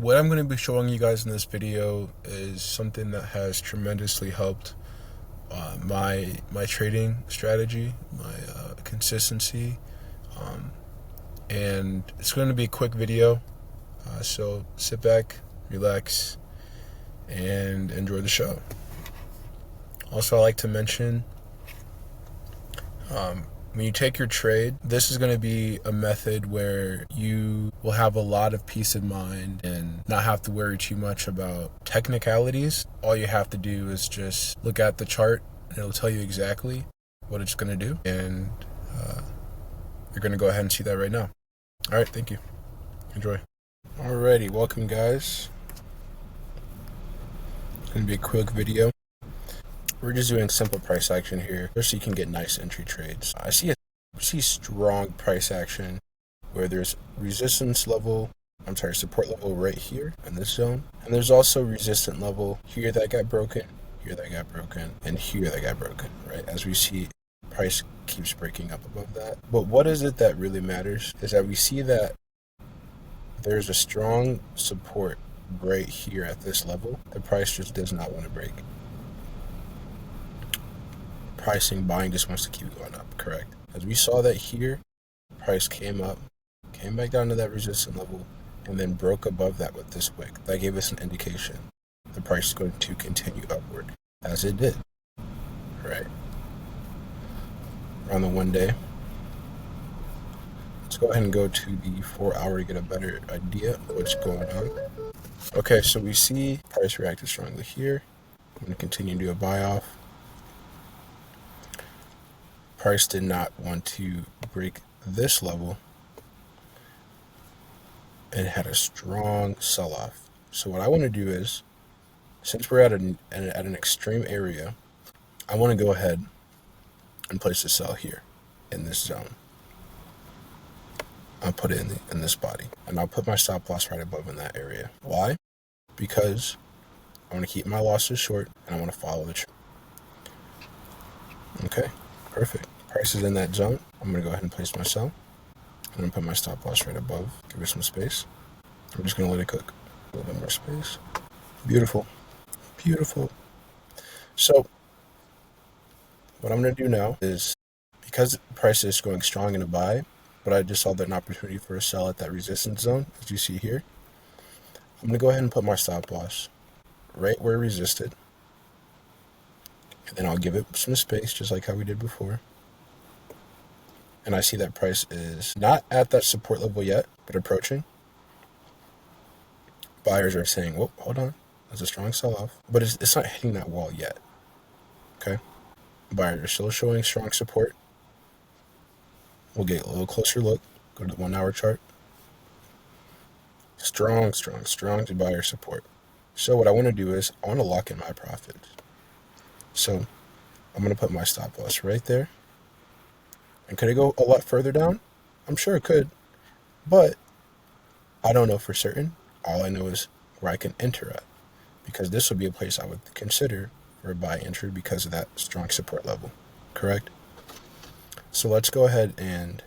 What I'm going to be showing you guys in this video is something that has tremendously helped my trading strategy, my consistency, and it's going to be a quick video. So sit back, relax, and enjoy the show. Also, I like to mention, when you take your trade, this is going to be a method where you will have a lot of peace of mind and not have to worry too much about technicalities. All you have to do is just look at the chart and it'll tell you exactly what it's going to do. And you're going to go ahead and see that right now. All right, thank you. Enjoy. Alrighty, welcome guys. It's going to be a quick video. We're just doing simple price action here, just so you can get nice entry trades. I see strong price action where there's support level right here in this zone. And there's also resistant level here that got broken, here that got broken, and here that got broken, right? As we see, price keeps breaking up above that. But what is it that really matters is that we see that there's a strong support right here at this level. The price just does not want to break. Buying just wants to keep going up, correct? As we saw that here, price came up, came back down to that resistance level, and then broke above that with this wick. That gave us an indication the price is going to continue upward, as it did, right? On the 1 day. Let's go ahead and go to the 4 hour to get a better idea of what's going on. Okay, so we see price reacted strongly here. I'm going to continue to do a buy off. Price did not want to break this level and had a strong sell-off. So what I want to do is, since we're at an extreme area, I want to go ahead and place a sell here in this zone. I'll put it in this body, and I'll put my stop loss right above in that area. Why? Because I want to keep my losses short and I want to follow the trend. Okay, perfect. Price is in that zone. I'm going to go ahead and place my sell. I'm going to put my stop loss right above. Give it some space. I'm just going to let it cook. A little bit more space. Beautiful. Beautiful. So what I'm going to do now is, because the price is going strong in a buy, but I just saw that an opportunity for a sell at that resistance zone, as you see here, I'm going to go ahead and put my stop loss right where it resisted. And then I'll give it some space, just like how we did before. And I see that price is not at that support level yet, but approaching. Buyers are saying, whoa, hold on. That's a strong sell-off. But it's not hitting that wall yet. Okay? Buyers are still showing strong support. We'll get a little closer look. Go to the 1 hour chart. Strong to buyer support. So what I want to do is, I want to lock in my profits. So I'm going to put my stop loss right there. And could it go a lot further down? I'm sure it could, but I don't know for certain. All I know is where I can enter at, because this would be a place I would consider for a buy entry because of that strong support level, correct? So let's go ahead and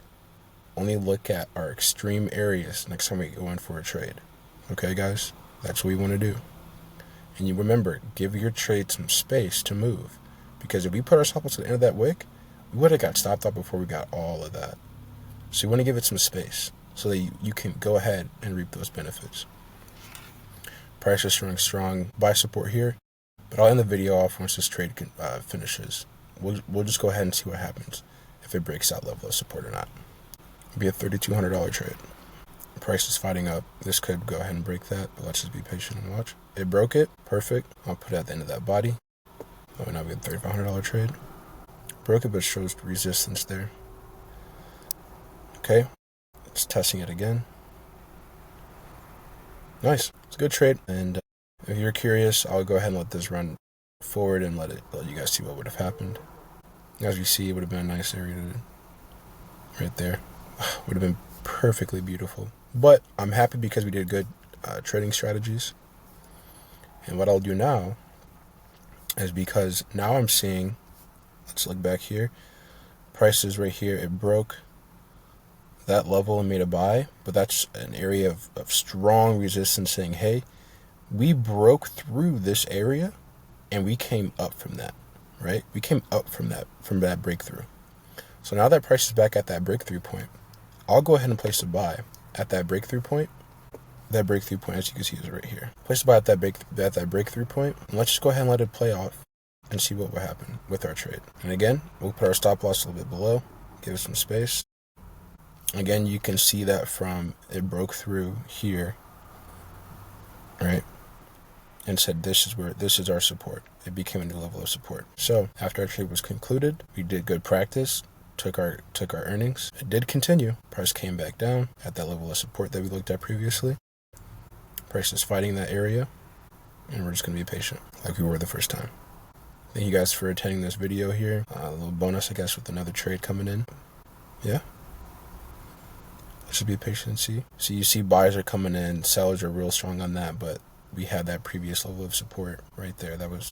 only look at our extreme areas next time we go in for a trade. Okay, guys? That's what we want to do. And you remember, give your trade some space to move, because if we put ourselves to the end of that wick, we would have got stopped out before we got all of that. So you want to give it some space so that you can go ahead and reap those benefits. Price is showing strong buy support here, but I'll end the video off once this trade finishes. We'll just go ahead and see what happens if it breaks that level of support or not. It'll be a $3,200 trade. Price is fighting up. This could go ahead and break that, but let's just be patient and watch. It broke it. Perfect. I'll put it at the end of that body. That would now be a $3,500 trade. Broke it, but shows resistance there. Okay, it's testing it again. Nice, it's a good trade. And if you're curious, I'll go ahead and let this run forward and let you guys see what would have happened. As you see, it would have been a nice area right there. Would have been perfectly beautiful. But I'm happy because we did good trading strategies. And what I'll do now is, because now I'm seeing, let's look back here. Price is right here. It broke that level and made a buy, but that's an area of strong resistance saying, hey, we broke through this area and we came up from that, right? We came up from that breakthrough. So now that price is back at that breakthrough point, I'll go ahead and place a buy at that breakthrough point. That breakthrough point, as you can see, is right here. Place a buy at that breakthrough point, and let's just go ahead and let it play off and see what will happen with our trade. And again, we'll put our stop loss a little bit below, give it some space. Again, you can see that from it broke through here, right? And said this is our support. It became a new level of support. So after our trade was concluded, we did good practice, took our earnings. It did continue. Price came back down at that level of support that we looked at previously. Price is fighting that area, and we're just gonna be patient like we were the first time. Thank you guys for attending this video here. A little bonus, I guess, with another trade coming in. Yeah. Let's just be patient and see. So you see buyers are coming in, sellers are real strong on that, but we had that previous level of support right there. That was